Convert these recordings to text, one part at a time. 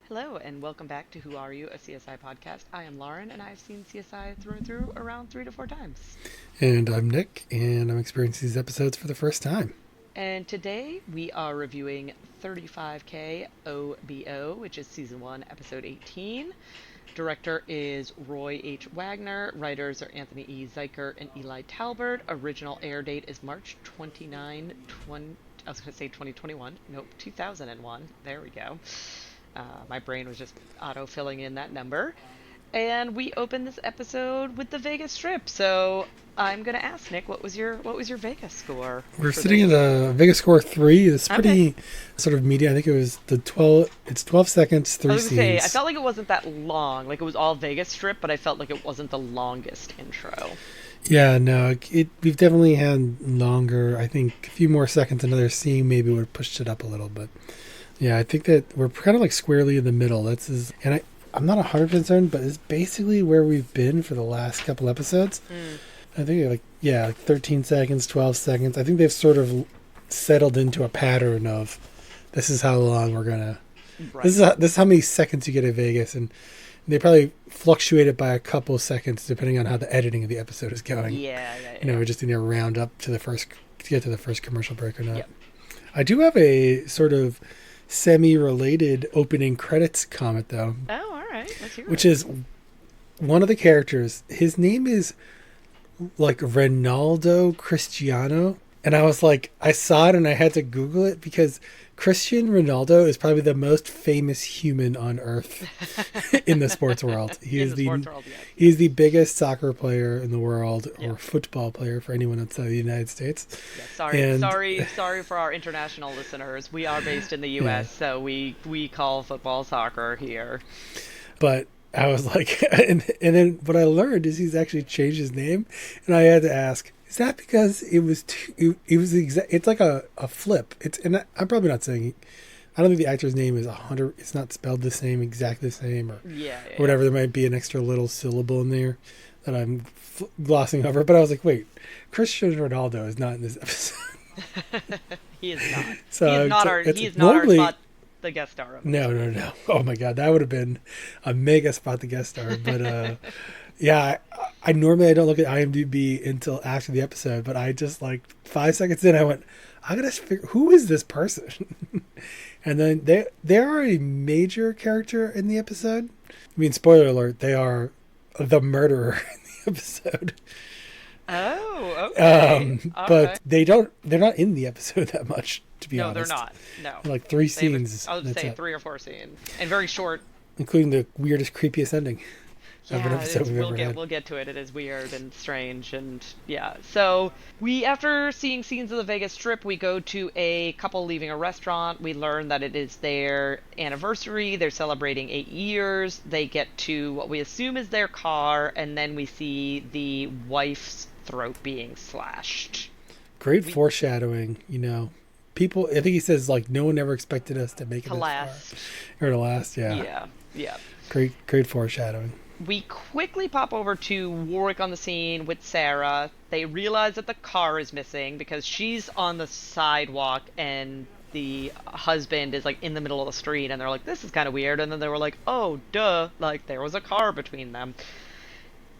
Hello, and welcome back to Who Are You, a CSI podcast. I am Lauren, and I've seen CSI through and through around 3 to 4 times. And I'm Nick, and I'm experiencing these episodes for the first time. And today we are reviewing 35K O.B.O, which is Season 1, Episode 18. Director is Roy H. Wagner. Writers are Anthony E. Zeiker and Eli Talbert. Original air date is March 29, 20, I was going to say 2021. Nope, 2001. There we go. My brain was just auto-filling in that number. And we open this episode with the Vegas Strip. So I'm gonna ask Nick, what was your Vegas score? We're sitting at a Vegas score 3. It's pretty sort of medium. I think it was the 12. It's 12 seconds, 3 I was gonna scenes. say, I felt like it wasn't that long. Like it was all Vegas Strip, but I felt like it wasn't the longest intro. Yeah, no, we've definitely had longer. I think a few more seconds, another scene maybe would have pushed it up a little, but yeah, I think that we're kind of like squarely in the middle. I'm not 100% certain, but it's basically where we've been for the last couple episodes. I think like 13 seconds, 12 seconds. I think they've sort of settled into a pattern of this is how long we're gonna. Right. This is how many seconds you get at Vegas, and they probably fluctuate it by a couple seconds depending on how the editing of the episode is going. Yeah. We're just in there round up to get to the first commercial break or not. Yep. I do have a sort of semi-related opening credits comment though. Oh, all right. Let's hear it. Which is one of the characters. His name is like Ronaldo Cristiano, and I was like, I saw it and I had to Google it because Cristiano Ronaldo is probably the most famous human on earth in the sports world. He's the biggest soccer player in the world, or football player for anyone outside the United States. Yeah, sorry for our international listeners. We are based in the U.S., so we call football soccer here. But I was like, and then what I learned is he's actually changed his name, and I had to ask, is that because it's like a flip? I'm probably not saying, I don't think the actor's name is 100. It's not spelled the same, exactly the same, or whatever. There might be an extra little syllable in there that I'm glossing over. But I was like, wait, Cristiano Ronaldo is not in this episode. He is not. So he is not our spot, the guest star. No. Oh my God, that would have been a mega spot, the guest star. But yeah, I normally don't look at IMDb until after the episode, but I just like 5 seconds in, I went, I gotta figure who is this person. And then they are a major character in the episode. I mean, spoiler alert, they are the murderer in the episode. Oh, okay. But they're not in the episode that much, to be honest. No, they're not. No. Like 3 scenes. I would say 3 or 4 scenes. And very short. Including the weirdest, creepiest ending. We'll get to it. It is weird and strange, and So after seeing scenes of the Vegas Strip, we go to a couple leaving a restaurant. We learn that it is their anniversary. They're celebrating 8 years. They get to what we assume is their car, and then we see the wife's throat being slashed. Great foreshadowing, People, I think he says, like, no one ever expected us to make it to last. Or to last, yeah. Yeah. Great foreshadowing. We quickly pop over to Warwick on the scene with Sarah. They realize that the car is missing because she's on the sidewalk and the husband is like in the middle of the street, and they're like, this is kind of weird. And then they were like, oh, duh, like there was a car between them.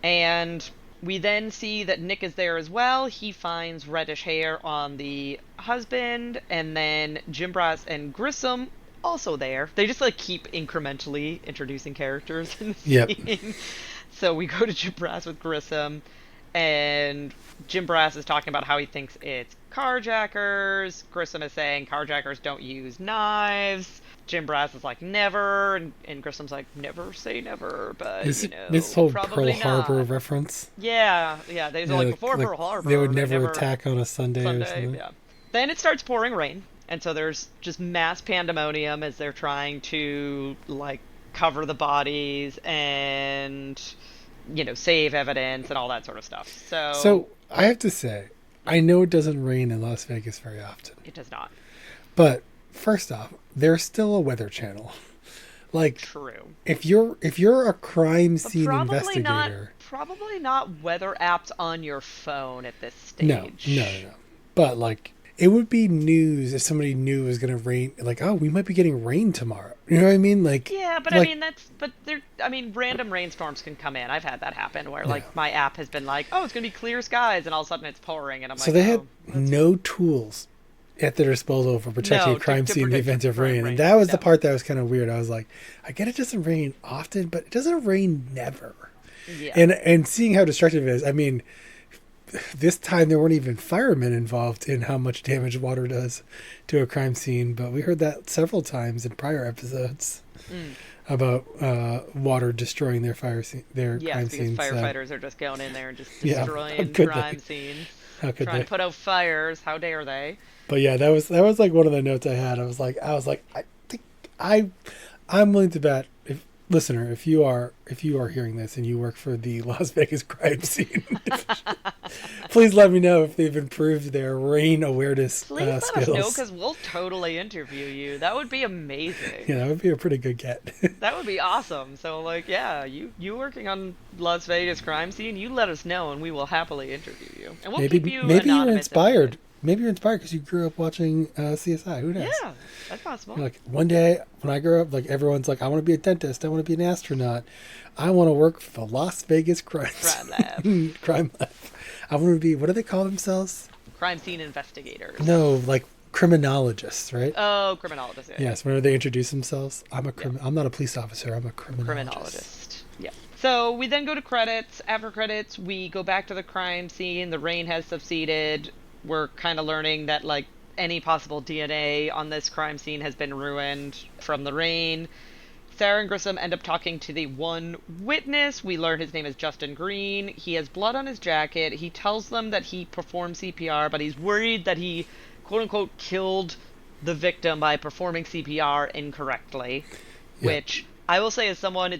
And we then see that Nick is there as well. He finds reddish hair on the husband, and then Jim Brass and Grissom also there. They just like keep incrementally introducing characters in the scene. So we go to Jim Brass with Grissom, and Jim Brass is talking about how he thinks it's carjackers. Grissom is saying carjackers don't use knives. Jim Brass is like, never, and Grissom's like, never say never, but this whole Pearl Harbor reference. Yeah. They like before Pearl Harbor, they would never attack on a Sunday or something. Yeah. Then it starts pouring rain. And so there's just mass pandemonium as they're trying to, like, cover the bodies and, save evidence and all that sort of stuff. So I have to say, I know it doesn't rain in Las Vegas very often. It does not. But first off, there's still a weather channel. Like, true. If you're a crime scene investigator, probably not weather apps on your phone at this stage. No. But like, it would be news if somebody knew it was going to rain. Like, oh, we might be getting rain tomorrow. You know what I mean? Yeah, but I Like mean I mean random rainstorms can come in. I've had that happen where yeah. like my app has been like, "Oh, it's going to be clear skies," and all of a sudden it's pouring and I'm So like, they had "Oh, that's no tools at their disposal for protecting a no, crime to scene in the predict event of from rain. And rain. that was the No. part that was kind of weird. I was like, I get it doesn't rain often, but it doesn't rain never. Yeah. And seeing how destructive it is, I mean, this time there weren't even firemen involved in how much damage water does to a crime scene, but we heard that several times in prior episodes Mm. about water destroying their their Yes, crime because scenes. firefighters are just going in there and just Yeah, how destroying could crime they? scenes, How could trying they? to put out fires. How dare they? But yeah, that was like one of the notes I had. I was like, I think I I'm willing to bet, if listener, if you are hearing this and you work for the Las Vegas crime scene division, please let me know if they've improved their rain awareness Please let us know skills. because we'll totally interview you. That would be Yeah, amazing. that would be a pretty good get. That would be awesome. So like, yeah, you working on Las Vegas crime scene, you let us know and we will happily interview you. And we'll keep you Maybe you're anonymous if needed. inspired. Maybe you're inspired because you grew up watching CSI. Who knows? Yeah, that's possible. You're like, one day when I grow up, like everyone's like, I want to be a dentist. I want to be an astronaut. I want to work for the Las Vegas Crime lab. crime lab. I want to be, what do they call themselves? Crime scene investigators. No, like criminologists, right? Oh, criminologists. Yeah, Yes, whenever they introduce themselves, yeah. I'm not a police officer. I'm a criminologist. Criminologist. Yeah. So we then go to credits. After credits, we go back to the crime scene. The rain has subsided. We're kind of learning that like any possible DNA on this crime scene has been ruined from the rain. Sarah and Grissom end up talking to the one witness. We learn his name is Justin Green. He has blood on his jacket. He tells them that he performed CPR, but he's worried that he, quote unquote, killed the victim by performing CPR incorrectly. Yeah. Which I will say, as someone,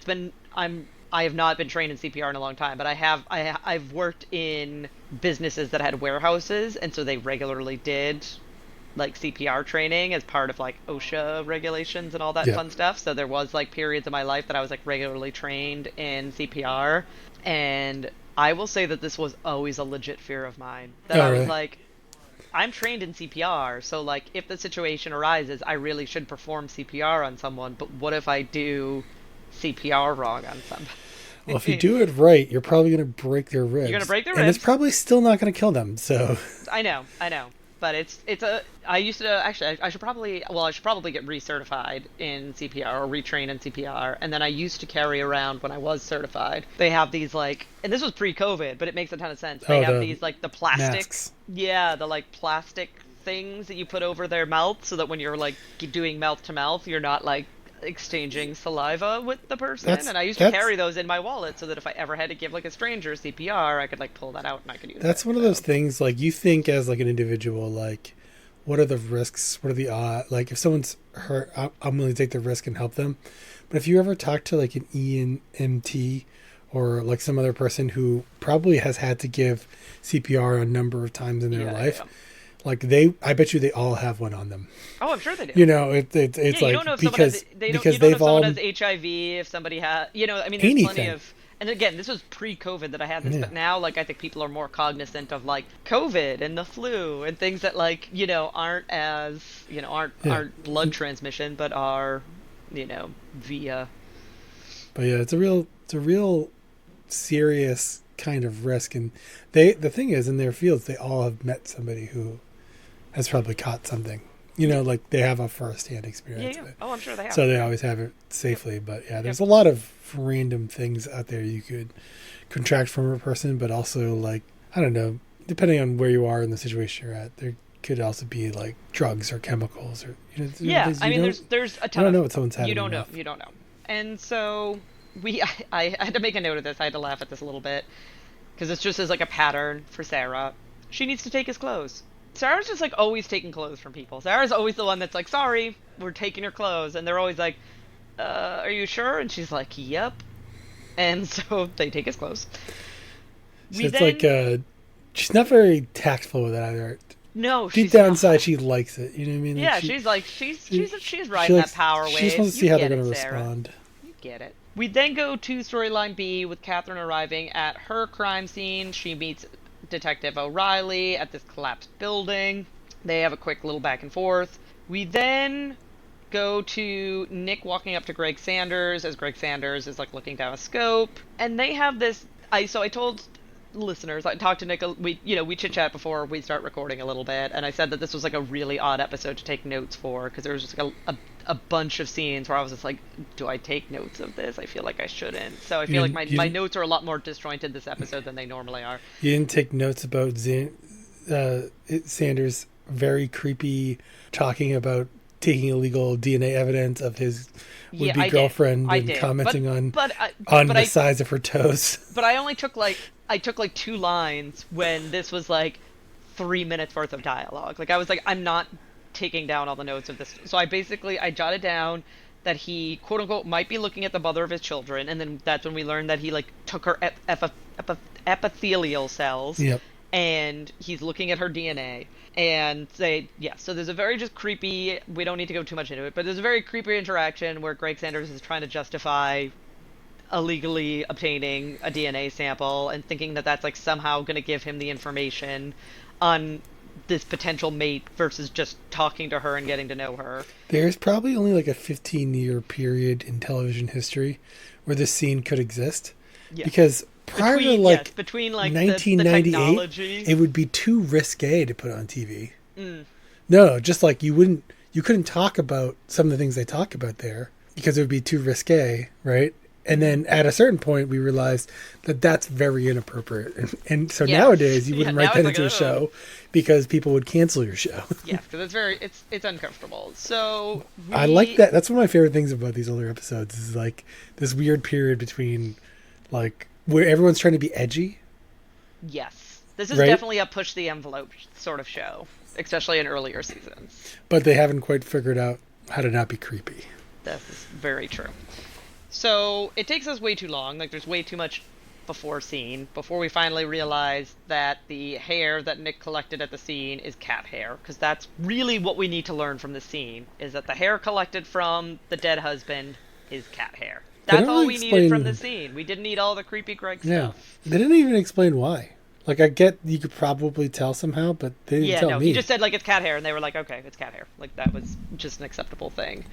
I have not been trained in CPR in a long time, but I've worked in businesses that had warehouses, and so they regularly did like CPR training as part of like OSHA regulations and all that Yeah. fun stuff. So there was like periods of my life that I was like regularly trained in CPR, and I will say that this was always a legit fear of mine. That Oh, I was really? like, I'm trained in CPR, so like if the situation arises, I really should perform CPR on someone, but what if I do CPR wrong on somebody? Well, if you do it right, you're probably going to break their ribs. You're gonna break their And it's ribs. probably still not going to kill them. So, I know. But it's a I used to actually I should probably get recertified in CPR or retrain in CPR, and then I used to carry around when I was certified. They have these like, and this was pre-COVID, but it makes a ton of sense. They oh, have the these like the plastic, masks. yeah, the like plastic things that you put over their mouth so that when you're like doing mouth to mouth, you're not like exchanging saliva with the person. That's And I used to carry those in my wallet so that if I ever had to give like a stranger CPR, I could like pull that out and I could use that's it. one of So those things like you think as like an individual, like what are the risks? What are the odds? Like if someone's hurt, I'm willing to take the risk and help them. But if you ever talk to like an EMT or like some other person who probably has had to give CPR a number of times in their yeah, life, yeah. like I bet you they all have one on them. Oh, I'm sure they do. You know, it's Yeah, you like don't know if someone has because you don't know they've if someone all has HIV, if somebody has, I mean, there's plenty anything. of, and again, this was pre-COVID that I had this, Yeah. but now like I think people are more cognizant of like COVID and the flu and things that like aren't as Yeah. aren't blood transmission but are via. But yeah, it's a real serious kind of risk, and the thing is in their fields they all have met somebody who has probably caught something. Like they have a first-hand Yeah, experience yeah. of it. Oh, I'm sure they have. So they always have it safely. But yeah, there's Yep. a lot of random things out there you could contract from a person, but also like I don't know, depending on where you are in the situation you're at, there could also be like drugs or chemicals or Yeah, things I mean, there's a I ton don't of know what someone's had. you in don't their know, mouth. you don't know, and so I had to make a note of this. I had to laugh at this a little bit because it's just as like a pattern for Sarah. She needs to take his clothes. Sarah's just like always taking clothes from people. Sarah's always the one that's like, sorry, we're taking your clothes, and they're always like, are you sure? And she's like, yep. And so they take his clothes. She's like she's not very tactful with it either. No, Deep she's down not. inside, she likes it. You know what I mean? Like Yeah, she, she's like she's she riding likes, that power wave. she just wants to see You how get they're going it, to Sarah. respond. You get it. We then go to storyline B with Catherine arriving at her crime scene. She meets Detective O'Reilly at this collapsed building. They have a quick little back and forth. We then go to Nick walking up to Greg Sanders as Greg Sanders is like looking down a scope, and they have this. I told listeners, I talked to Nick. We chit chat before we start recording a little bit, and I said that this was like a really odd episode to take notes for because there was just like a bunch of scenes where I was just like, do I take notes of this? I feel like I shouldn't. So I feel like my notes are a lot more disjointed this episode than they normally are. You didn't take notes about Sanders' very creepy talking about taking illegal DNA evidence of his would-be girlfriend and commenting on the size of her toes. But I only took like 2 lines when this was like 3 minutes worth of dialogue. Like I was like, I'm not taking down all the notes of this. So I jotted down that he quote unquote might be looking at the mother of his children, and then that's when we learned that he like took her epithelial cells. Yep. And he's looking at her DNA. And so there's a very just creepy, we don't need to go too much into it, but there's a very creepy interaction where Greg Sanders is trying to justify illegally obtaining a DNA sample and thinking that that's like somehow going to give him the information on this potential mate versus just talking to her and getting to know her. There's probably only like a 15-year period in television history where this scene could exist. Yeah. Because prior to 1998, it would be too risque to put on TV. No, just like you couldn't talk about some of the things they talk about there because it would be too risque, right? And then at a certain point, we realized that that's very inappropriate. And so nowadays, you wouldn't write that into a show because people would cancel your show. Yeah, because it's uncomfortable. So I like that. That's one of my favorite things about these older episodes is like this weird period between like where everyone's trying to be edgy. Yes. This is definitely a push the envelope sort of show, especially in earlier seasons. But they haven't quite figured out how to not be creepy. That is very true. So it takes us way too long. Like there's way too much before we finally realize that the hair that Nick collected at the scene is cat hair, because that's really what we need to learn from the scene, is that the hair collected from the dead husband is cat hair. That's all we needed from the scene. We didn't need all the creepy Greg stuff. They didn't even explain why. Like, I get you could probably tell somehow, but they didn't tell me. He just said, like, it's cat hair, and they were like, okay, it's cat hair. Like, that was just an acceptable thing.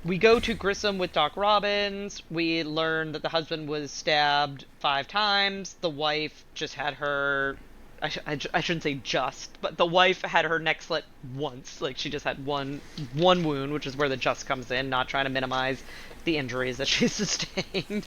We go to Grissom with Doc Robbins. We learn that the husband was stabbed 5 times. The wife just had her... I shouldn't say just, but the wife had her neck slit once. Like, she just had one wound, which is where the just comes in, not trying to minimize the injuries that she sustained.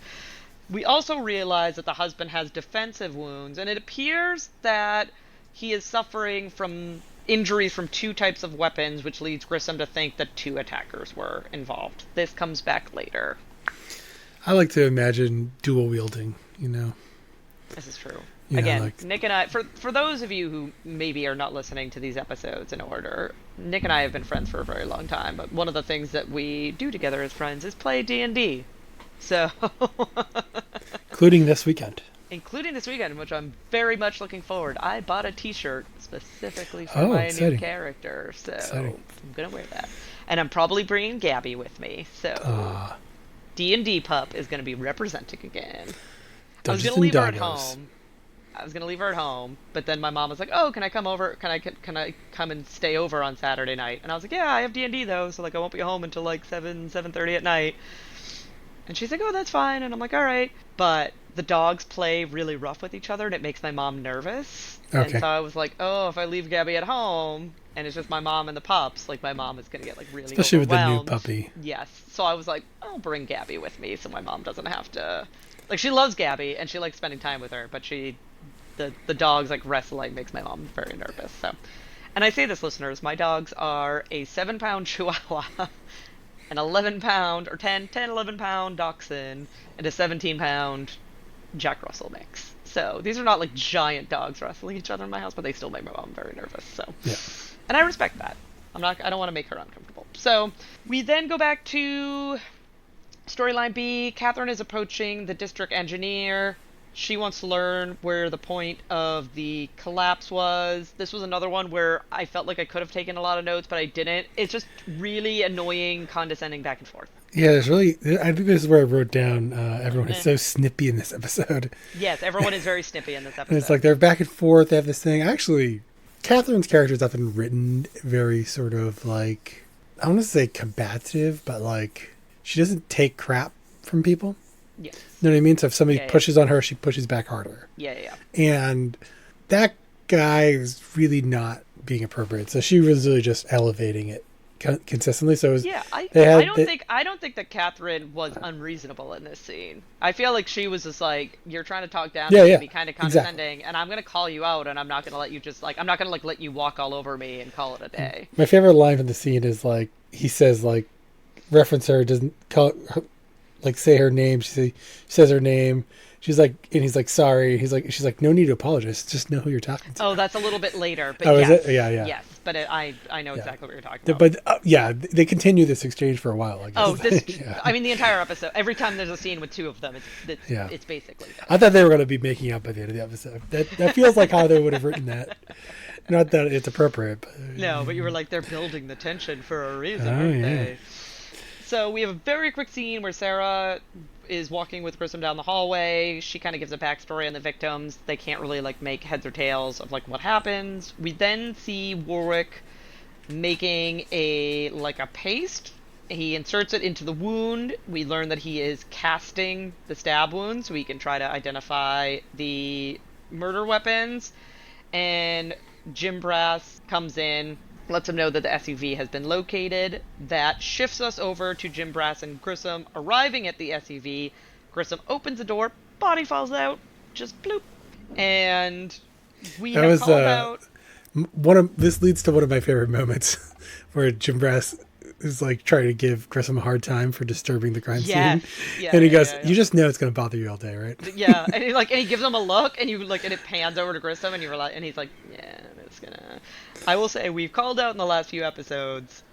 We also realize that the husband has defensive wounds, and it appears that he is suffering from injuries from 2 types of weapons, which leads Grissom to think that 2 attackers were involved. This comes back later. I like to imagine dual wielding, you know. This is true. Again, Nick and I, for those of you who maybe are not listening to these episodes in order, Nick and I have been friends for a very long time, but one of the things that we do together as friends is play D&D. So... Including this weekend, which I'm very much looking forward. I bought a t-shirt specifically for my new character, so I'm going to wear that. And I'm probably bringing Gabby with me, so D&D Pup is going to be representing again. I was going to leave her at home, but then my mom was like, "Oh, can I come over? Can I come and stay over on Saturday night?" And I was like, "Yeah, I have D&D though, so like I won't be home until like 7:30 at night." And she's like, "Oh, that's fine." And I'm like, "All right." But the dogs play really rough with each other, and it makes my mom nervous. Okay. And so I was like, "Oh, if I leave Gabby at home and it's just my mom and the pups, like my mom is gonna get like really especially overwhelmed." With the new puppy. Yes. So I was like, "I'll bring Gabby with me, so my mom doesn't have to." Like she loves Gabby and she likes spending time with her, but the dogs like wrestling makes my mom very nervous. So, and I say this, listeners, my dogs are a 7-pound Chihuahua, an 11-pound or 11-pound Dachshund, and a 17-pound Jack Russell mix. So these are not like giant dogs wrestling each other in my house, but they still make my mom very nervous. So, yeah. And I respect that. I don't want to make her uncomfortable. So we then go back to storyline B. Catherine is approaching the district engineer. She wants to learn where the point of the collapse was. This was another one where I felt like I could have taken a lot of notes, but I didn't. It's just really annoying, condescending back and forth. Yeah, I think this is where I wrote down everyone is so snippy in this episode. Yes, everyone is very snippy in this episode. And it's like they're back and forth. They have this thing. Actually, Catherine's character is often written very sort of like, I want to say combative, but like she doesn't take crap from people. Yes. You know what I mean? So if somebody pushes on her, she pushes back harder. Yeah. And that guy is really not being appropriate. So she was really just elevating it consistently. So it was, I don't think that Catherine was unreasonable in this scene. I feel like she was just like, you're trying to talk down to me, be kind of condescending, and I'm gonna call you out, and I'm not gonna let you just like, I'm not gonna like let you walk all over me and call it a day. My favorite line from the scene is like, he says like, reference her, doesn't call her, like say her name. She says her name. She's like, and he's like, sorry. She's like, no need to apologize. Just know who you're talking to. Oh, that's a little bit later. But is yes, it? Yeah. Yes, but I know exactly what you're talking about. But they continue this exchange for a while, I guess. I mean, the entire episode. Every time there's a scene with two of them, it's basically that. I thought they were going to be making up by the end of the episode. That feels like how they would have written that. Not that it's appropriate. But, no, but you were like, they're building the tension for a reason, aren't they? So we have a very quick scene where Sarah is walking with Grissom down the hallway. She kind of gives a backstory on the victims. They can't really like make heads or tails of like what happens. We then see Warwick making a paste. He inserts it into the wound. We learn that he is casting the stab wound so he can try to identify the murder weapons. And Jim Brass comes in, lets him know that the SUV has been located. That shifts us over to Jim Brass and Grissom arriving at the SUV. Grissom opens the door, body falls out, just bloop. And we have called out... This leads to one of my favorite moments where Jim Brass is like trying to give Grissom a hard time for disturbing the crime scene. Yeah, and he goes, you just know it's going to bother you all day, right? Yeah, and he gives him a look, and and it pans over to Grissom, and he's like, yeah, it's gonna... I will say, we've called out in the last few episodes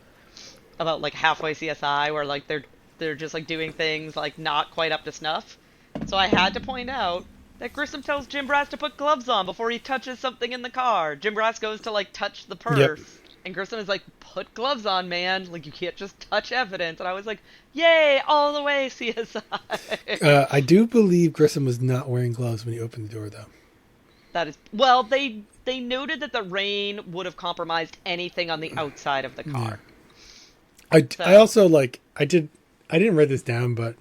about like halfway CSI where like they're just like doing things like not quite up to snuff. So I had to point out that Grissom tells Jim Brass to put gloves on before he touches something in the car. Jim Brass goes to like touch the purse, and Grissom is like, put gloves on, man. Like, you can't just touch evidence. And I was like, yay, all the way, CSI. I do believe Grissom was not wearing gloves when he opened the door, though. That is... Well, they noted that the rain would have compromised anything on the outside of the car. Yeah. I also, like, I didn't write this down, but...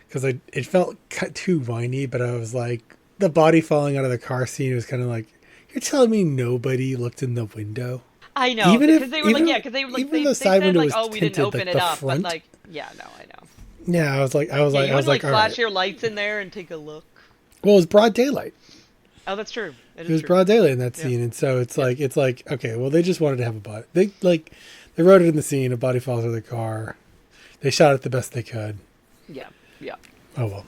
Because it felt too whiny, but I was like... The body falling out of the car scene was kind of like... You're telling me nobody looked in the window? I know, because they were like, they said like, oh, we didn't open it up, but like, yeah, no, I know. Yeah, I was like, you would flash your lights in there and take a look. Well, it was broad daylight. Oh, that's true. It was broad daylight in that scene, and so it's like, okay, well, they just wanted to have a body. They wrote it in the scene. A body falls out of the car. They shot it the best they could. Yeah. Oh well,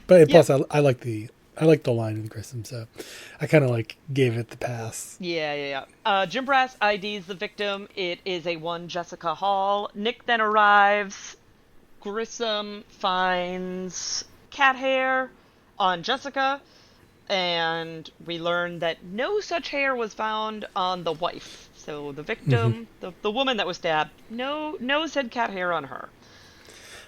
but plus, I like the line in Grissom, so I kind of like gave it the pass. Yeah. Jim Brass IDs the victim. It is a one Jessica Hall. Nick then arrives. Grissom finds cat hair on Jessica, and we learn that no such hair was found on the wife. So the victim, the woman that was stabbed, no said cat hair on her.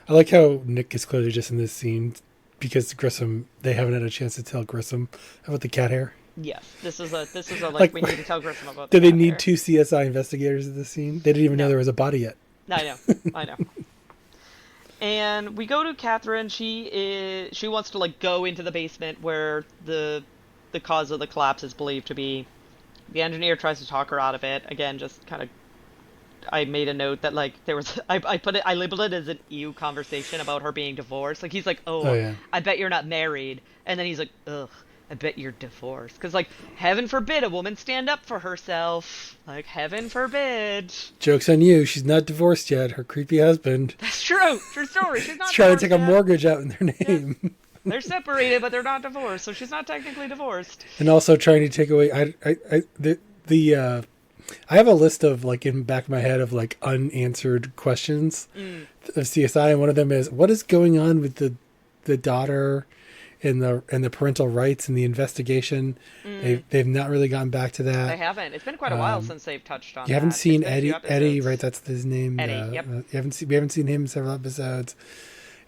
I like how Nick is clearly just in this scene because Grissom, they haven't had a chance to tell Grissom about the cat hair. Yes, this is a like we need to tell Grissom about. Did they need two CSI investigators in this scene? They didn't even know there was a body yet. I know. And we go to Catherine. She wants to like go into the basement where the cause of the collapse is believed to be. The engineer tries to talk her out of it. Again, just kind of. I made a note that like there was I labeled it as an EU conversation about her being divorced. Like he's like, oh yeah. I bet you're not married, and then he's like, ugh, I bet you're divorced. Because like heaven forbid a woman stand up for herself. Like heaven forbid. Joke's on you. She's not divorced yet. Her creepy husband. That's true. True story. She's not. Trying to take a mortgage out in their name. Yeah. They're separated, but they're not divorced, so she's not technically divorced. And also trying to take away I have a list of like in the back of my head of like unanswered questions of CSI, and one of them is what is going on with the daughter and the parental rights and the investigation. They've not really gotten back to that. They haven't. It's been quite a while since they've touched on. You haven't seen Eddie, right? That's his name. Eddie. Yep. We haven't seen him in several episodes,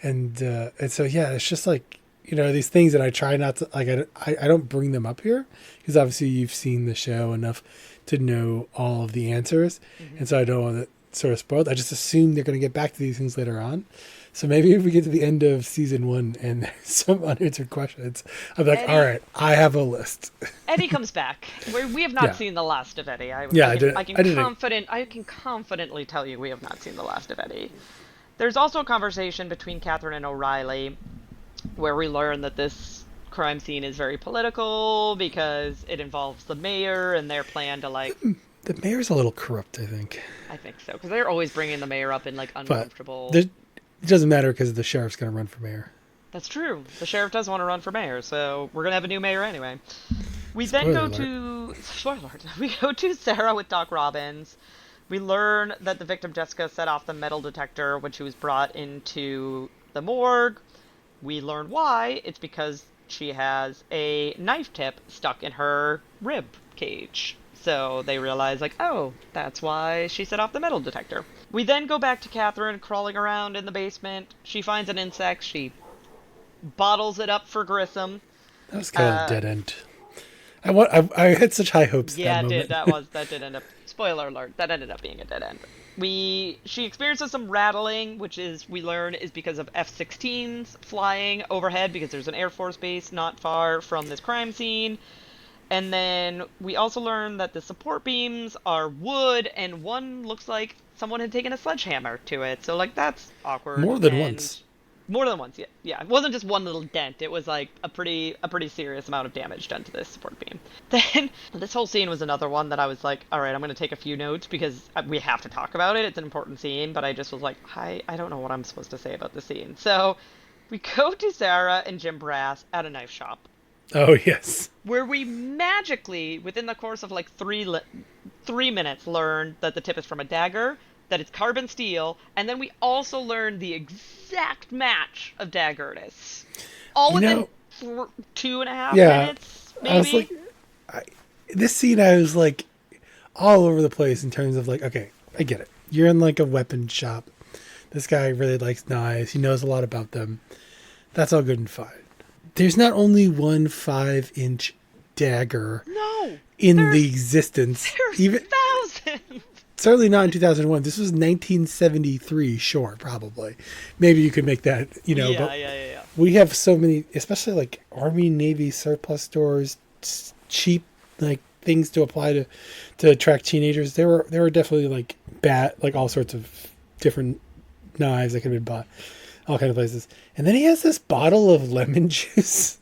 and so yeah, it's just like these things that I try not to, like, I don't bring them up here because obviously you've seen the show enough to know all of the answers. Mm-hmm. And so I don't want to sort of spoil. I just assume they're going to get back to these things later on. So maybe if we get to the end of season 1 and there's some unanswered questions, I'm like, Eddie, all right, I have a list. Eddie comes back. We have not Yeah. seen the last of Eddie. I can confidently tell you we have not seen the last of Eddie. There's also a conversation between Catherine and O'Reilly where we learn that this crime scene is very political because it involves the mayor and their plan to, like... The mayor's a little corrupt, I think. I think so, because they're always bringing the mayor up in, like, uncomfortable... But it doesn't matter because the sheriff's going to run for mayor. That's true. The sheriff does want to run for mayor, so we're going to have a new mayor anyway. We Spoiler then go alert. to... Spoiler alert. We go to Sarah with Doc Robbins. We learn that the victim, Jessica, set off the metal detector when she was brought into the morgue. We learn why. It's because she has a knife tip stuck in her rib cage. So they realize, like, oh, that's why she set off the metal detector. We then go back to Catherine crawling around in the basement. She finds an insect. She bottles it up for Grissom. That was kind of a dead end. I had such high hopes. Yeah, that it moment. did. That did end up. Spoiler alert. That ended up being a dead end. She experiences some rattling, which we learn is because of F-16s flying overhead because there's an Air Force base not far from this crime scene. And then we also learn that the support beams are wood, and one looks like someone had taken a sledgehammer to it. So, like, that's awkward. More than once. More than once, yeah. Yeah, it wasn't just one little dent. It was, like, a pretty serious amount of damage done to this support beam. Then, this whole scene was another one that I was like, all right, I'm going to take a few notes because we have to talk about it. It's an important scene, but I just was like, I don't know what I'm supposed to say about the scene. So, we go to Sarah and Jim Brass at a knife shop. Oh, yes. Where we magically, within the course of like 3 minutes, learn that the tip is from a dagger, that it's carbon steel, and then we also learn the exact match of dagger it is. All within 2.5 minutes, maybe? I was like, this scene, I was like, all over the place in terms of like, okay, I get it. You're in like a weapon shop. This guy really likes knives. He knows a lot about them. That's all good and fine. There's not only one 5-inch dagger in the existence. There's thousands. Certainly not in 2001. This was 1973, sure, probably. Maybe you could make that, Yeah. We have so many, especially like Army, Navy surplus stores, cheap like things to apply to attract teenagers. There were definitely like all sorts of different knives that could have been bought. All kind of places. And then he has this bottle of lemon juice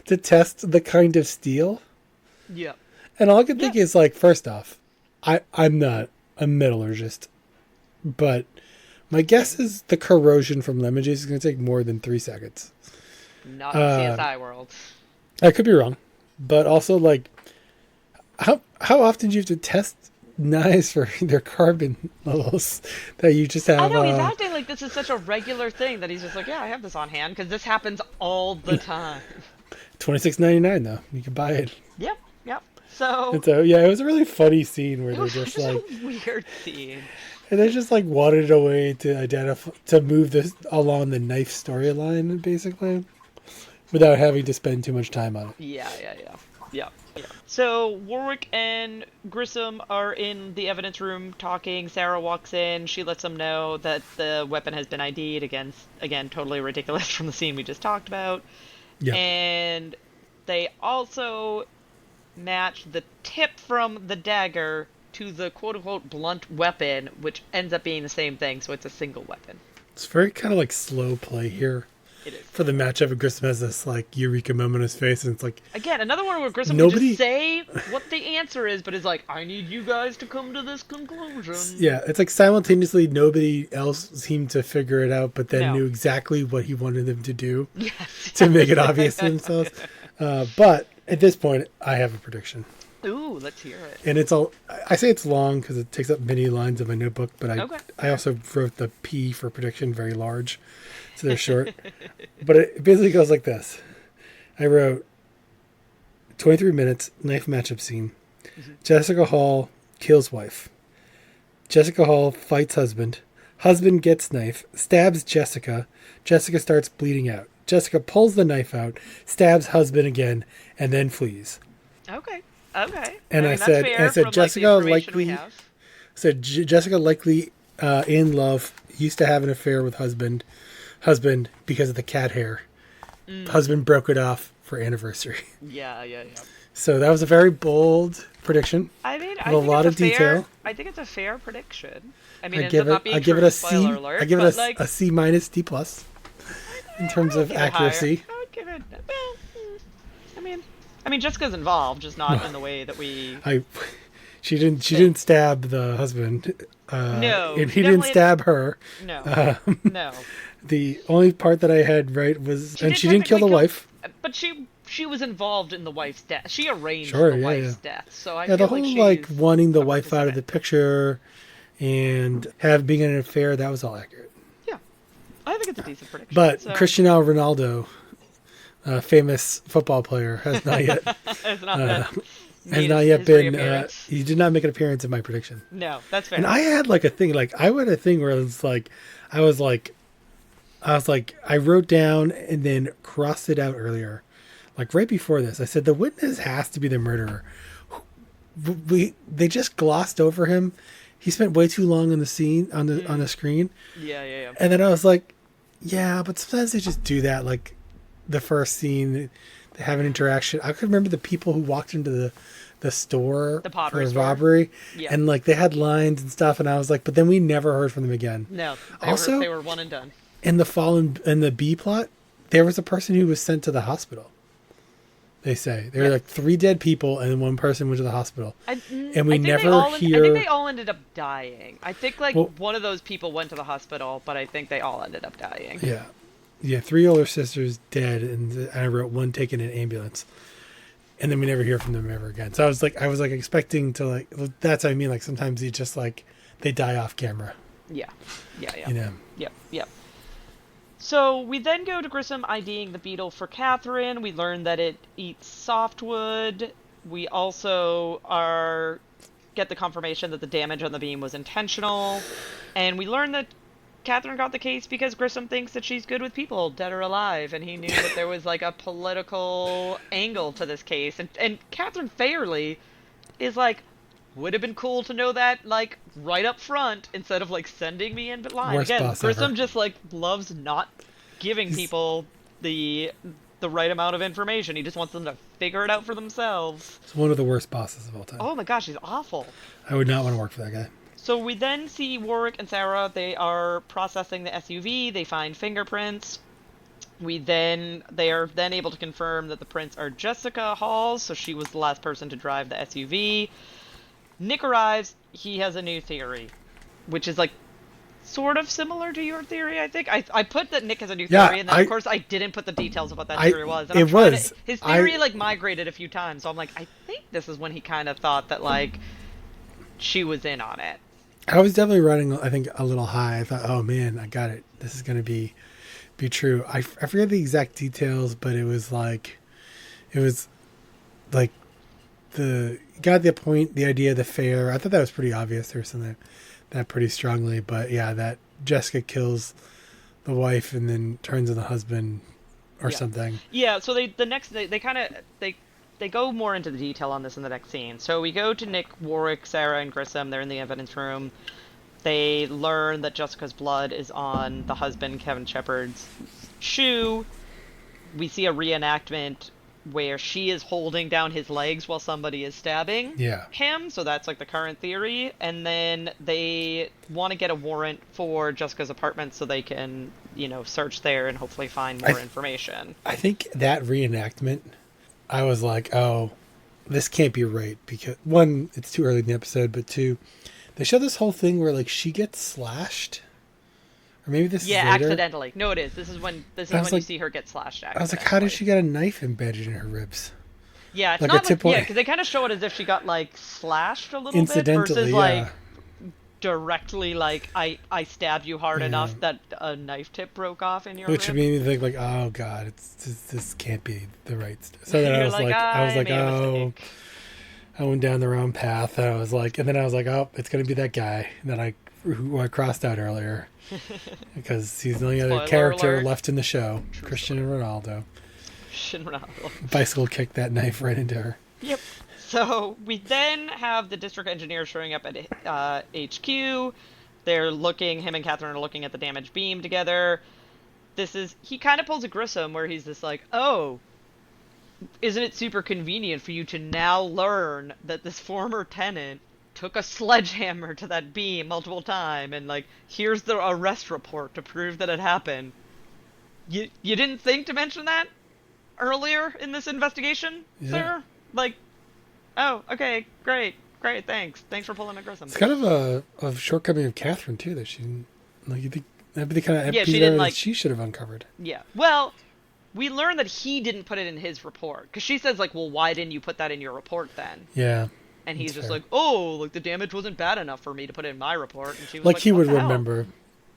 to test the kind of steel. Yep. And all I can think is like, first off, I'm not a metallurgist, but my guess is the corrosion from lemon juice is going to take more than 3 seconds. Not in CSI world. I could be wrong, but also like, how often do you have to test knives for their carbon levels that you just have? I know, he's acting like this is such a regular thing that he's just like, yeah, I have this on hand because this happens all the time. $26.99 though. You can buy it. Yep. So yeah, it was a really funny scene where it they're was just such like a weird scene. And they just like wanted a way to move this along the knife storyline basically without having to spend too much time on it. Yeah. So Warwick and Grissom are in the evidence room talking. Sarah walks in. She lets them know that the weapon has been ID'd. Again, totally ridiculous from the scene we just talked about. Yeah. And they also match the tip from the dagger to the quote-unquote blunt weapon, which ends up being the same thing, so it's a single weapon. It's very kind of like slow play here. It is. For the matchup, and Grissom has this like eureka moment in his face, and it's like... Again, another one where Grissom can just say what the answer is, but is like, I need you guys to come to this conclusion. Yeah, it's like simultaneously nobody else seemed to figure it out, but then knew exactly what he wanted them to do to make it obvious to themselves. But at this point, I have a prediction. Ooh, let's hear it. And I say it's long because it takes up many lines of my notebook, but I also wrote the P for prediction very large, so they're short. But it basically goes like this. I wrote 23 minutes, knife matchup scene. Mm-hmm. Jessica Hall kills wife. Jessica Hall fights husband. Husband gets knife, stabs Jessica. Jessica starts bleeding out. Jessica pulls the knife out, stabs husband again, and then flees. Okay. And I mean, that's fair from, like, the Jessica information we likely have. Jessica likely in love, used to have an affair with husband because of the cat hair. Husband broke it off for anniversary. Yeah. So that was a very bold prediction. I mean, with a lot of detail. I think it's a fair prediction. I mean, I it ends up not being true. give it a C. Spoiler alert. I give but, it like, a C minus D plus in terms of accuracy. I would give it. Well, I mean, Jessica's involved, just not in the way that we. She didn't stab the husband. No, and he didn't stab her. No, no. The only part that I had right was, she didn't kill the wife. But she was involved in the wife's death. She arranged the wife's death. So I feel the whole like wanting the wife out of the picture and being in an affair, that was all accurate. Yeah, I think it's a decent prediction. But Cristiano Ronaldo, famous football player, has not yet been. He did not make an appearance in my prediction. No, that's fair. And I had like a thing, I where it's like I wrote down and then crossed it out earlier. Like right before this, I said the witness has to be the murderer. They just glossed over him. He spent way too long on the scene on the screen. Yeah. And then I was like, yeah, but sometimes they just do that. Like the first scene, they have an interaction. I could remember the people who walked into the store for a robbery, and like they had lines and stuff. And I was like, but then we never heard from them again. No, they were one and done. In the B plot, there was a person who was sent to the hospital. They say there were like 3 dead people and one person went to the hospital, and we never hear. I think they all ended up dying. I think one of those people went to the hospital, but I think they all ended up dying. Yeah, 3 older sisters dead, and I wrote 1 taken in an ambulance, and then we never hear from them ever again. So I was like expecting to that's what I mean. Like sometimes they just they die off camera. Yeah. You know. Yep. So we then go to Grissom IDing the beetle for Catherine. We learn that it eats softwood. We also get the confirmation that the damage on the beam was intentional. And we learn that Catherine got the case because Grissom thinks that she's good with people, dead or alive. And he knew that there was a political angle to this case. And Catherine fairly is would have been cool to know that, right up front, instead of, sending me in blind. Worst Again, boss Grissom ever. just, loves not giving people the right amount of information. He just wants them to figure it out for themselves. It's one of the worst bosses of all time. Oh my gosh, he's awful. I would not want to work for that guy. So we then see Warwick and Sarah. They are processing the SUV. They find fingerprints. They are then able to confirm that the prints are Jessica Hall's, so she was the last person to drive the SUV. Nick arrives. He has a new theory, which is sort of similar to your theory, I think. I put that Nick has a new theory, and then of course I didn't put the details of what that theory was. And his theory migrated a few times, so I'm I think this is when he kind of thought that she was in on it. I was definitely running, I think, a little high. I thought, oh man, I got it. This is going to be true. I forget the exact details, but it was got the point, the idea of the fair. I thought that was pretty obvious. There was something that pretty strongly, but yeah, that Jessica kills the wife and then turns on the husband or something. Yeah. So they go more into the detail on this in the next scene. So we go to Nick, Warwick, Sarah, and Grissom. They're in the evidence room. They learn that Jessica's blood is on the husband, Kevin Shepard's shoe. We see a reenactment where she is holding down his legs while somebody is stabbing him. So that's the current theory. And then they want to get a warrant for Jessica's apartment so they can, search there and hopefully find more information. I think that reenactment, I was like, oh, this can't be right. Because, 1, it's too early in the episode, but 2, they show this whole thing where she gets slashed. Or maybe this is later. Accidentally. No, it is. This is when you see her get slashed. I was like, how did she get a knife embedded in her ribs? Yeah, it's not because they kind of show it as if she got slashed a little bit versus directly I stabbed you hard enough that a knife tip broke off in your rib. Which made me think oh god, this can't be the right stuff. So then I was oh, I went down the wrong path. And I was and then I was oh, it's gonna be that guy. And then I who I crossed out earlier because he's the only other Spoiler character alert. left in the show. True Cristiano Ronaldo. Shin Ronaldo. Bicycle kicked that knife right into her. Yep. So we then have the district engineer showing up at HQ. They're looking, him and Catherine are looking at the damaged beam together. He kind of pulls a Grissom where he's just like, oh, isn't it super convenient for you to now learn that this former tenant took a sledgehammer to that beam multiple times, and like, here's the arrest report to prove that it happened. You didn't think to mention that earlier in this investigation, sir? Like, oh, okay, great, thanks for pulling a Grissom. It's kind of a shortcoming of Catherine too that she didn't, like, you think that'd be the kind of she evidence didn't, like, she should have uncovered. Yeah, well, we learned that he didn't put it in his report because she says like, well, why didn't you put that in your report then? Yeah. And he's just fair. like, oh, like the damage wasn't bad enough for me to put it in my report. And she was Like like, he what would the hell? remember.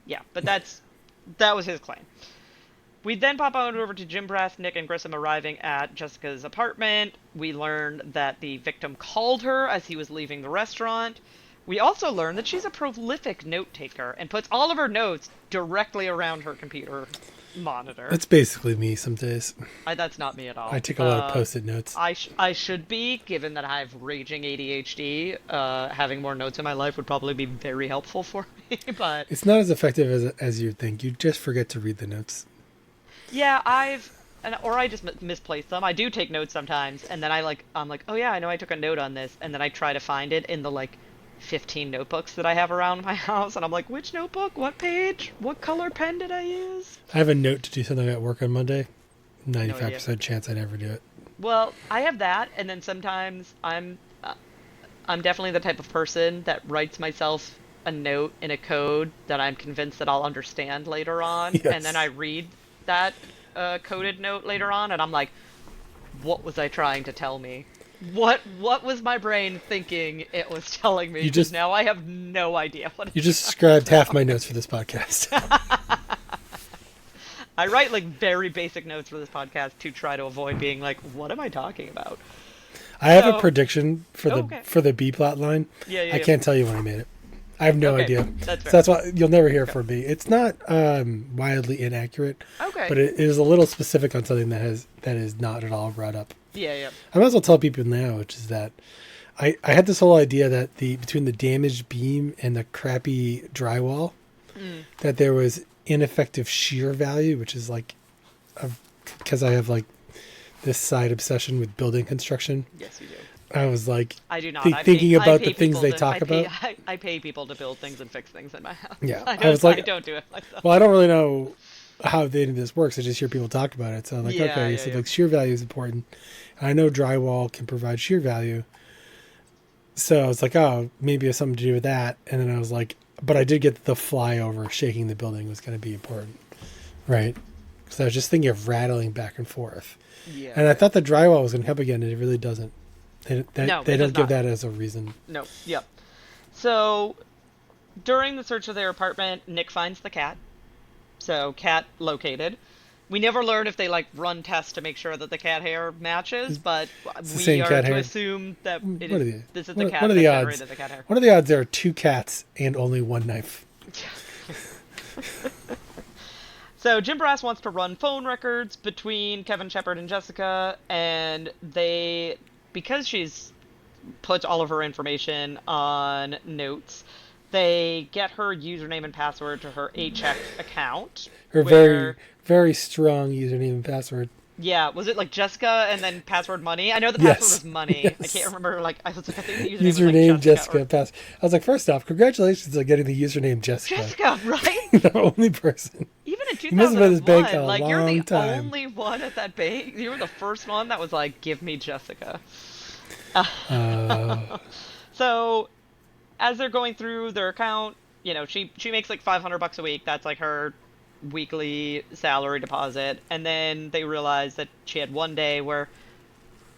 Yeah, but that was his claim. We then pop on over to Jim Brass, Nick, and Grissom arriving at Jessica's apartment. We learn that the victim called her as he was leaving the restaurant. We also learn that she's a prolific note taker and puts all of her notes directly around her computer monitor. That's basically me some days. That's not me at all. I take a lot of post-it notes. I should be, given that I have raging ADHD. Having more notes in my life would probably be very helpful for me, but... It's not as effective as you think. You just forget to read the notes. Yeah, or I just misplace them. I do take notes sometimes, and then I'm like, oh yeah, I know I took a note on this, and then I try to find it in the, like, 15 notebooks that I have around my house, and I'm like, which notebook? What page? What color pen did I use? I have a note to do something at work on Monday. 95% idea. chance I never do it. Well, I have that, and then sometimes I'm definitely the type of person that writes myself a note in a code that I'm convinced that I'll understand later on, Yes. and then I read that coded note later on, and I'm like, what was I trying to tell me? What was my brain thinking it was telling me? Now I have no idea what. You just scribed half my notes for this podcast. I write like very basic notes for this podcast to try to avoid being like, what am I talking about? I have a prediction for Okay. the B plot line. Yeah. I can't tell you when I made it. I have no Okay, idea. that's fair. So that's why you'll never hear it from me. It's not wildly inaccurate. Okay. But it is a little specific on something that is not at all brought up. Yeah. I might as well tell people now, which is that I had this whole idea that between the damaged beam and the crappy drywall, that there was ineffective shear value, which is like, because I have like this side obsession with building construction. Yes, you do. I was like, I do not. thinking about the things they talk about. I pay people to build things and fix things in my house. Yeah, I was like, I don't do it myself. Well, I don't really know how any of this works. I just hear people talk about it. So I'm like, okay, so like shear value is important. I know drywall can provide shear value. So it's like, oh, maybe it's something to do with that. And then I was like, but I did get the flyover shaking the building was going to be important, right? Because I was just thinking of rattling back and forth. Yeah. And I thought the drywall was going to help again, and it really doesn't. They don't give not. that as a reason. No. Yep. So during the search of their apartment, Nick finds the cat. So cat located. We never learn if they like run tests to make sure that the cat hair matches, but we are to assume that this is the cat that generated the cat hair. What are the odds there are two cats and only one knife? So Jim Brass wants to run phone records between Kevin Shepard and Jessica, and because she's put all of her information on notes, they get her username and password to her A-Check account. Her very, very strong username and password. Yeah, was it like Jessica and then password money? I know the password was money. Yes. I can't remember. Like I was like, I think the username was like Jessica. Pass. I was like, first off, congratulations on getting the username Jessica. Jessica, right? The only person. Even in 2001, you must have been at this bank a like long you're the time. only one at that bank. You were the first one that was like, give me Jessica. So, as they're going through their account, you know, she makes like $500 a week. That's like her weekly salary deposit, and then they realize that she had one day where,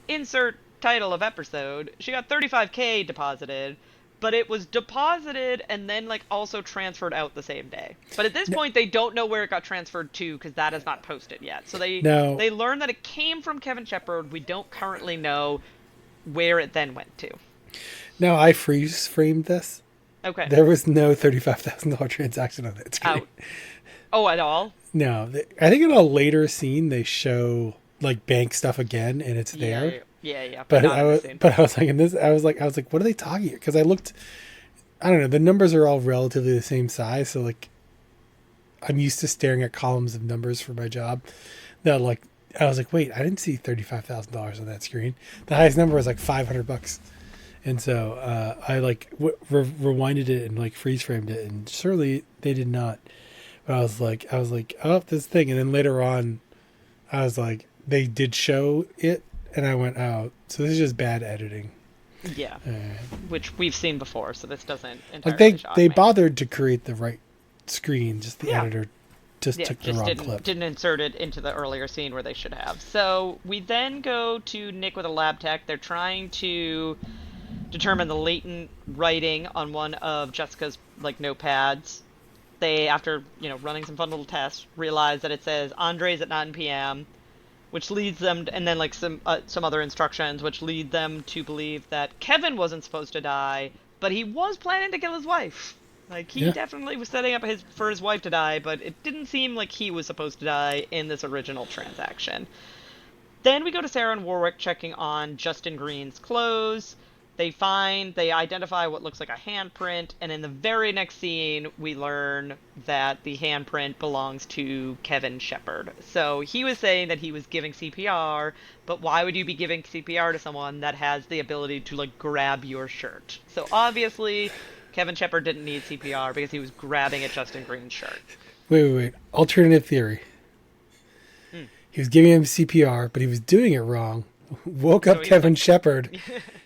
insert title of episode, she got $35K deposited, but it was deposited and then like also transferred out the same day. But at this point, they don't know where it got transferred to because that is not posted yet. So they learn that it came from Kevin Shepard. We don't currently know where it then went to. Now I freeze framed this. Okay. There was no $35,000 transaction on that screen. Out. Oh, at all? No, I think in a later scene they show like bank stuff again, and it's Yeah, there. yeah, yeah, yeah. But But not in this scene. I was like, in this, I was like, what are they talking? Because I looked, I don't know, the numbers are all relatively the same size, so like, I'm used to staring at columns of numbers for my job. That like, I was like, wait, I didn't see $35,000 on that screen. The highest number was like $500. And so I like rewinded it and like freeze framed it, and surely they did not. But I was like, oh, this thing. And then later on, I was like, they did show it, and I went, oh, so this is just bad editing. Yeah. Which we've seen before, so this doesn't Like entirely shock they me. bothered to create the right screen, just the Yeah. editor just Yeah, took the just wrong didn't clip. didn't insert it into the earlier scene where they should have. So we then go to Nick with a lab tech. They're trying to determine the latent writing on one of Jessica's like notepads. They, after running some fun little tests, realize that it says Andre's at 9 p.m., which leads them, and then like some other instructions, which lead them to believe that Kevin wasn't supposed to die, but he was planning to kill his wife. Like he Yeah. definitely was setting up for his wife to die, but it didn't seem like he was supposed to die in this original transaction. Then we go to Sarah and Warwick checking on Justin Green's clothes. They identify what looks like a handprint, and in the very next scene, we learn that the handprint belongs to Kevin Shepard. So he was saying that he was giving CPR, but why would you be giving CPR to someone that has the ability to, like, grab your shirt? So obviously, Kevin Shepard didn't need CPR because he was grabbing at Justin Green's shirt. Wait. Alternative theory. He was giving him CPR, but he was doing it wrong. Woke So up he's Kevin like- Shepard.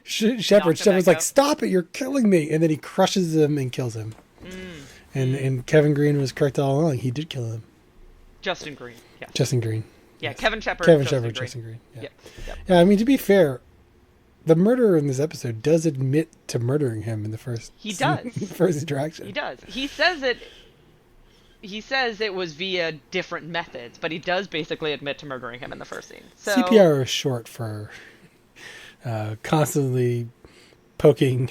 Shepard's back like, up. stop it, you're killing me. And then he crushes him and kills him. And Kevin Green was correct all along. He did kill him. Justin Green, yeah. Justin Green. Yeah, Kevin Shepard, Justin Green. Yeah. Yep. Yeah, I mean, to be fair, the murderer in this episode does admit to murdering him in the first He does. first interaction. He does. He says it was via different methods, but he does basically admit to murdering him in the first scene. So CPR is short for constantly poking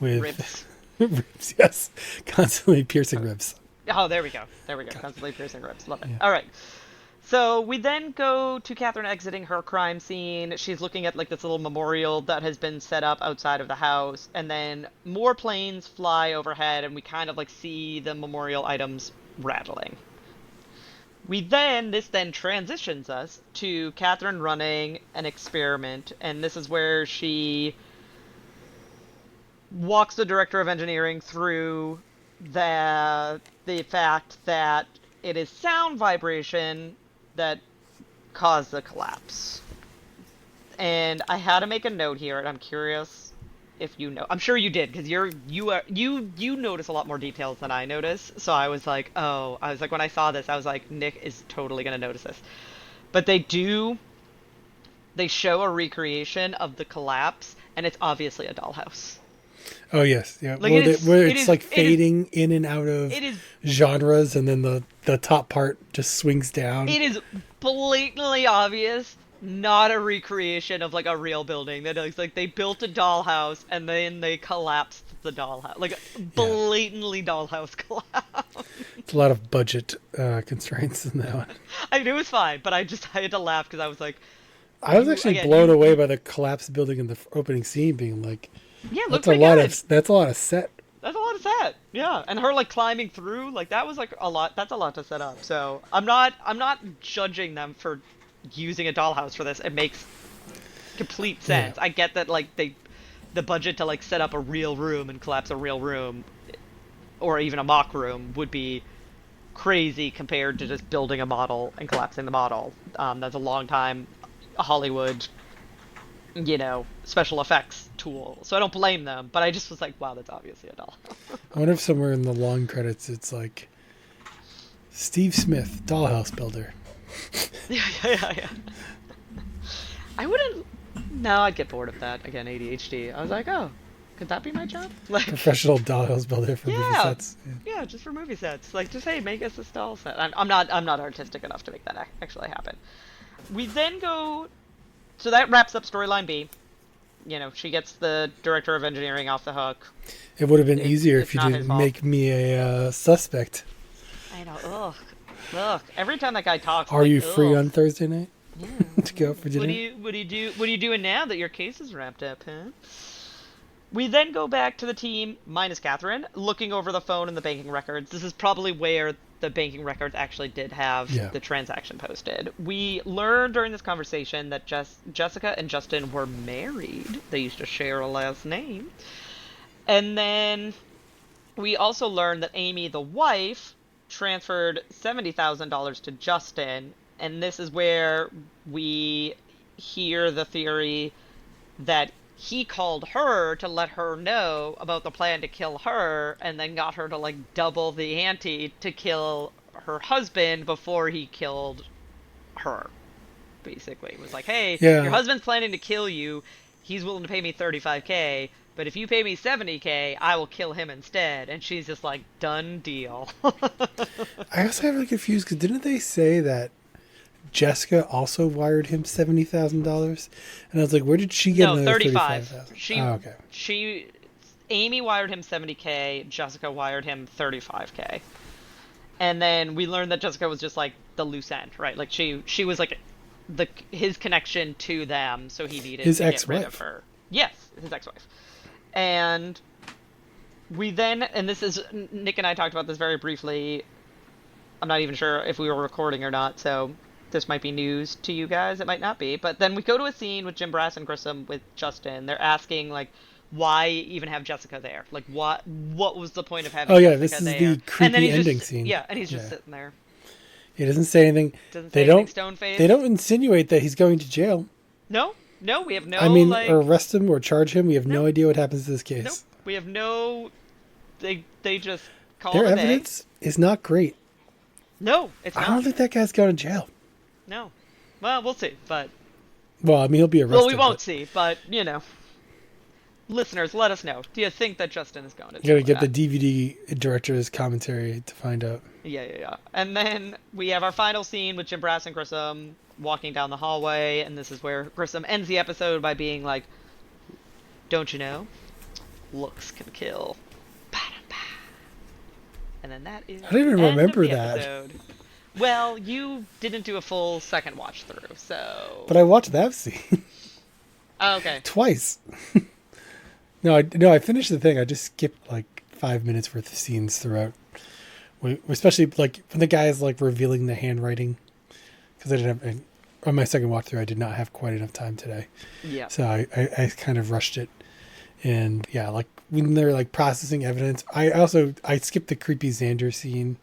with ribs. ribs, yes, constantly piercing ribs. Oh, there we go. Constantly piercing ribs. Love it. Yeah. All right. So we then go to Catherine exiting her crime scene. She's looking at like this little memorial that has been set up outside of the house, and then more planes fly overhead, and we kind of like see the memorial items rattling. This then transitions us to Catherine running an experiment, and this is where she walks the director of engineering through the fact that it is sound vibration that caused the collapse. And I had to make a note here, and I'm curious if you know. I'm sure you did, because you notice a lot more details than I notice. So I was like, when I saw this, I was like, Nick is totally gonna notice this. But they show a recreation of the collapse, and it's obviously a dollhouse. Oh yes, yeah. Like, where it's like fading in and out of It is genres, and then the top part just swings down. It is blatantly obvious, not a recreation of like a real building. That is like they built a dollhouse and then they collapsed the dollhouse, like blatantly dollhouse collapse. It's a lot of budget constraints in that one. I mean, it was fine, but I had to laugh because I was like, I was actually blown away by the collapsed building in the opening scene, being like, yeah, that's a lot of set. That's a lot of set. Yeah. And her like climbing through, like that was like a lot. That's a lot to set up. So I'm not judging them for using a dollhouse for this. It makes complete sense. Yeah. I get that like the budget to like set up a real room and collapse a real room or even a mock room would be crazy compared to just building a model and collapsing the model. That's a long time Hollywood, special effects tool. So I don't blame them, but I just was like, wow, that's obviously a dollhouse. I wonder if somewhere in the long credits it's like Steve Smith, dollhouse builder. Yeah. I wouldn't. No, I'd get bored of that. Again, ADHD. I was like, oh, could that be my job? Like, Professional dollhouse builder for movie sets. Yeah, just for movie sets. Like, just hey, make us a doll set. I'm not artistic enough to make that actually happen. We then go. So that wraps up storyline B. she gets the director of engineering off the hook. It would have been easier if It's you not his didn't fault. make me a suspect. I know. Ugh. Ugh. Every time that guy talks, I'm Are like, you free ugh. on Thursday night Yeah. to go out for dinner? What are you doing now that your case is wrapped up, huh? We then go back to the team, minus Catherine, looking over the phone and the banking records. This is probably where the banking records actually did have Yeah. the transaction posted. We learned during this conversation that Jessica and Justin were married. They used to share a last name. And then we also learned that Amy, the wife, transferred $70,000 to Justin. And this is where we hear the theory that he called her to let her know about the plan to kill her and then got her to like double the ante to kill her husband before he killed her. Basically, it was like, hey, Yeah. your husband's planning to kill you. He's willing to pay me 35K, but if you pay me 70K, I will kill him instead. And she's just like, done deal. I also got really confused because didn't they say that Jessica also wired him $70,000? And I was like, where did she get No, another 35. 35,000? Oh, okay. Amy wired him 70K, Jessica wired him 35K. And then we learned that Jessica was just like the loose end, right? Like she was like his connection to them, so he needed His to get rid of ex-wife. her. Yes, his ex-wife. And we then, and this is, Nick and I talked about this very briefly. I'm not even sure if we were recording or not, so this might be news to you guys. It might not be. But then we go to a scene with Jim Brass and Grissom with Justin. They're asking, like, why even have Jessica there? Like, what was the point of having Oh, yeah, Jessica this is there? the And then creepy he's ending just, scene. yeah, and he's just Yeah. sitting there. He doesn't say anything. Doesn't They say anything don't. stone-faced. They don't insinuate that he's going to jail. No, we have no, I mean, like, or arrest him or charge him. We have no No. idea what happens to this case. nope. We have no, they just call Their it a day. evidence is not great. No, it's I not. don't think that guy's going to jail. No. Well, we'll see, but... Well, I mean, he'll be arrested. Well, we won't but see, but, listeners, let us know. Do you think that Justin is going to You jail? gotta get with the DVD director's commentary to find out. that? Yeah. And then we have our final scene with Jim Brass and Grissom walking down the hallway, and this is where Grissom ends the episode by being like, don't you know? Looks can kill. Ba-da-ba. And then that is I don't even the end remember of the that. episode. Well, you didn't do a full second watch through, so... But I watched that scene Oh, okay. twice. No, I finished the thing. I just skipped like 5 minutes worth of scenes throughout. Especially like when the guy is like revealing the handwriting, because I didn't have on my second walk through. I did not have quite enough time today, Yeah. so I kind of rushed it. And yeah, like when they're like processing evidence, I skipped the creepy Xander scene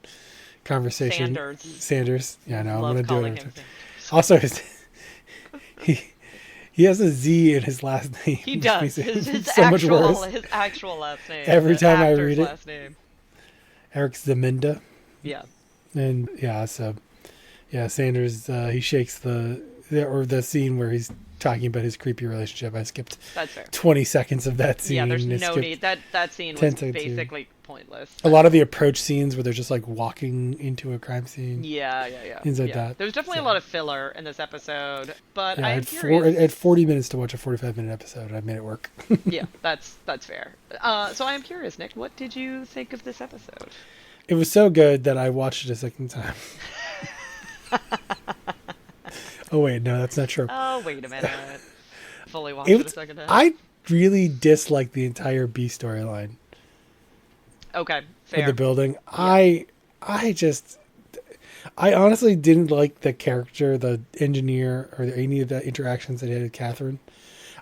conversation. Sanders. Yeah, no, I'm Love gonna do calling it. him Also, he has a Z in his last name. He which does. makes it His so much worse. actual last name. Every the time I actor's read it. last name. Eric Zeminda. Yeah. And Sanders, he shakes the scene where he's talking about his creepy relationship. I skipped That's fair. 20 seconds of that scene. Yeah, there's and no skipped need. That scene 10 was seconds, basically pointless. a lot of the approach scenes where they're just like walking into a crime scene. Yeah. Things like that. There's definitely So- a lot of filler in this episode, but Yeah, I I'm had, curious. I had 40 minutes to watch a 45-minute episode, and I made it work. Yeah, that's fair. So I am curious, Nick. What did you think of this episode? It was so good that I watched it a second time. Oh, wait, no, that's not true. Oh, wait a minute. Fully watched it a second time. I really disliked the entire B storyline. Okay, For fair. the building. I honestly didn't like the character, the engineer, or any of the interactions that he had with Catherine.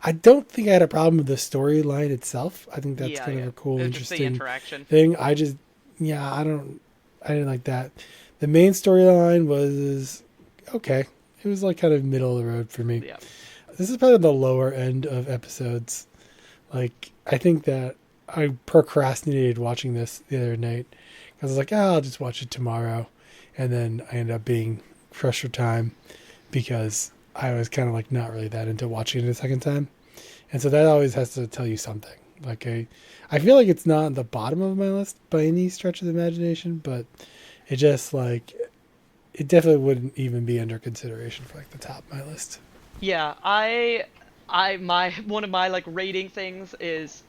I don't think I had a problem with the storyline itself. I think that's kind of a cool, It's just the interesting interaction. thing. I didn't like that. The main storyline was okay. It was like kind of middle of the road for me. Yeah. This is probably the lower end of episodes. Like, I think that I procrastinated watching this the other night because I was like, I'll just watch it tomorrow. And then I ended up being crushed for time because I was kind of like not really that into watching it a second time. And so that always has to tell you something. Like, I feel like it's not at the bottom of my list by any stretch of the imagination, but it just like, it definitely wouldn't even be under consideration for like the top of my list. Yeah, I one of my like rating things is,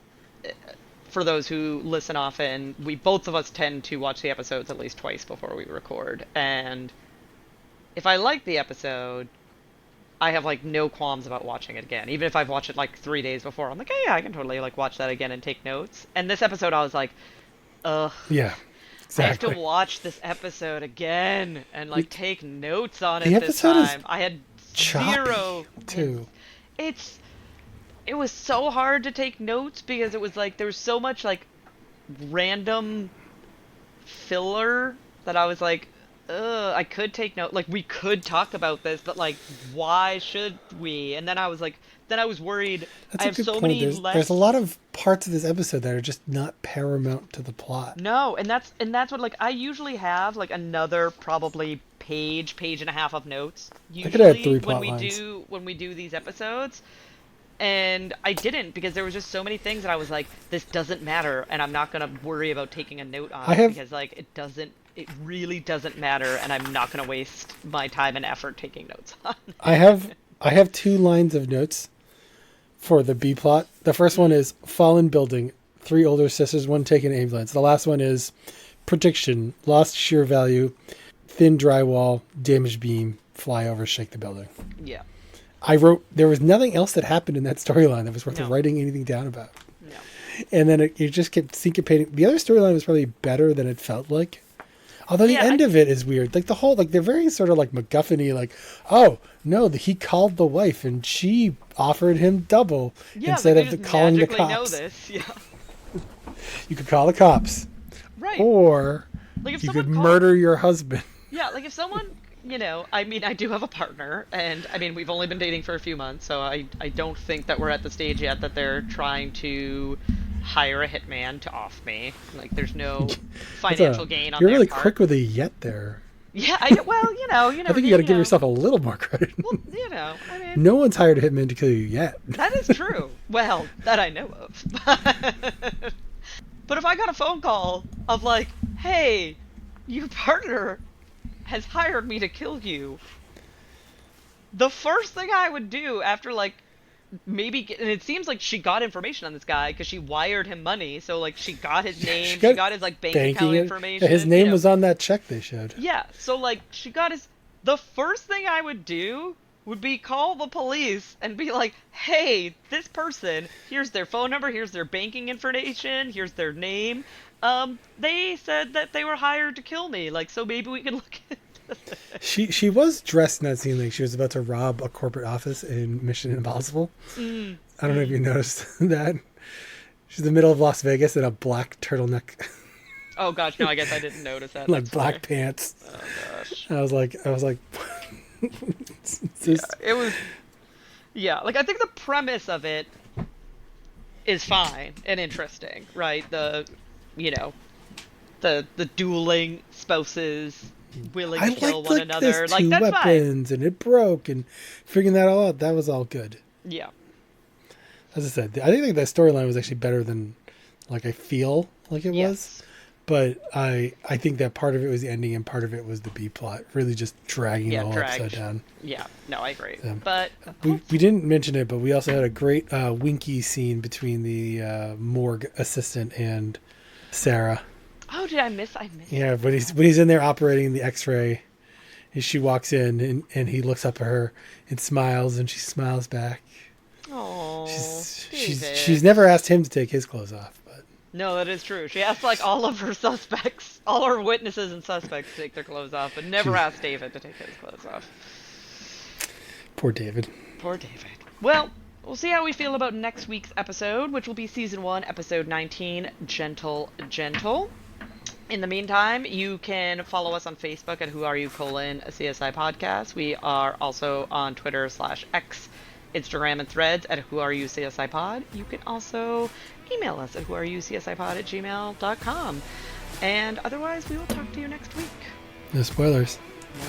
for those who listen often, we both of us tend to watch the episodes at least twice before we record. And if I like the episode, I have like no qualms about watching it again. Even if I've watched it like 3 days before, I'm like, hey, yeah, I can totally like watch that again and take notes. And this episode, I was like, ugh. Yeah, I have to exactly. watch this episode again and like take notes on The it this episode is time. I had choppy zero. too. It's it was so hard to take notes because it was like there was so much like random filler that I was like, ugh, I could take note. Like we could talk about this, but like, why should we? And then I was like, then I was worried. That's I a have good so point. many There's a lot of parts of this episode that are just not paramount to the plot. No, and that's what like I usually have like another probably page and a half of notes I could have had usually three when plot we lines. do these episodes. And I didn't because there was just so many things that I was like, this doesn't matter, and I'm not gonna worry about taking a note on I it have because like it really doesn't matter, and I'm not gonna waste my time and effort taking notes on I it. have I have two lines of notes for the B plot. The first one is fallen building, three older sisters, one taking an ambulance. The last one is prediction, lost shear value, thin drywall, damaged beam, flyover, shake the building. Yeah. I wrote, there was nothing else that happened in that storyline that was worth No. writing anything down about. No. And then it just kept syncopating. The other storyline was probably better than it felt like. Although the Yeah, end of it is weird. Like the whole, like they're very sort of like MacGuffin-y, like, oh, no, he called the wife and she offered him double Yeah, instead like, of they the just calling the magically know cops. this. Yeah. You could call the cops. Right. Or Like if you someone could called, murder your husband. yeah, like if someone, I mean, I do have a partner, and I mean, we've only been dating for a few months, so I don't think that we're at the stage yet that they're trying to hire a hitman to off me. Like, there's no financial gain on You're their really part. quick with a yet there. Yeah, well, you I never think do, you got to give yourself a little more credit. Well, I mean, No one's hired a hitman to kill you yet. that is true. Well, that I know of. But if I got a phone call of like, hey, your partner has hired me to kill you, the first thing I would do after like and it seems like she got information on this guy because she wired him money, so like she got his name, she got his like bank account information. Yeah, his name was on that check they showed. Yeah, so like she got his. The first thing I would do would be call the police and be like, hey, this person, here's their phone number, here's their banking information, here's their name. They said that they were hired to kill me, like, so maybe we can look at She was dressed in that scene like she was about to rob a corporate office in Mission Impossible. I don't know if you noticed that. She's in the middle of Las Vegas in a black turtleneck. Oh gosh, no, I guess I didn't notice that. Like That's black fair. pants. Oh gosh. I was like, It was, yeah, like I think the premise of it is fine and interesting, right? You know, the dueling spouses willing to kill one another. There's Like two that's weapons and it broke and figuring that all out. That was all good. fine. Yeah. As I said, I think that storyline was actually better than like I feel like it was. Yes. But I think that part of it was the ending and part of it was the B plot, really just dragging the whole episode down. Yeah, no, I agree. So, But we didn't mention it, but we also had a great winky scene between the morgue assistant and Sarah. oh, did I miss? Yeah, when he's in there operating the X-ray, and she walks in and he looks up at her and smiles, and she smiles back. Oh, She's never asked him to take his clothes off, but No, that is true. She asked like all of her suspects, all her witnesses and suspects to take their clothes off, but never asked David to take his clothes off. poor David. Poor David. Well, we'll see how we feel about next week's episode, which will be season 1, episode 19, Gentle Gentle. In the meantime, you can follow us on Facebook at WhoAreYou:*CSI Podcast. We are also on Twitter/X, Instagram, and Threads at WhoAreYouCSI Pod. You can also email us at WhoAreYouCSIPod@gmail.com. And otherwise, we will talk to you next week. No spoilers. No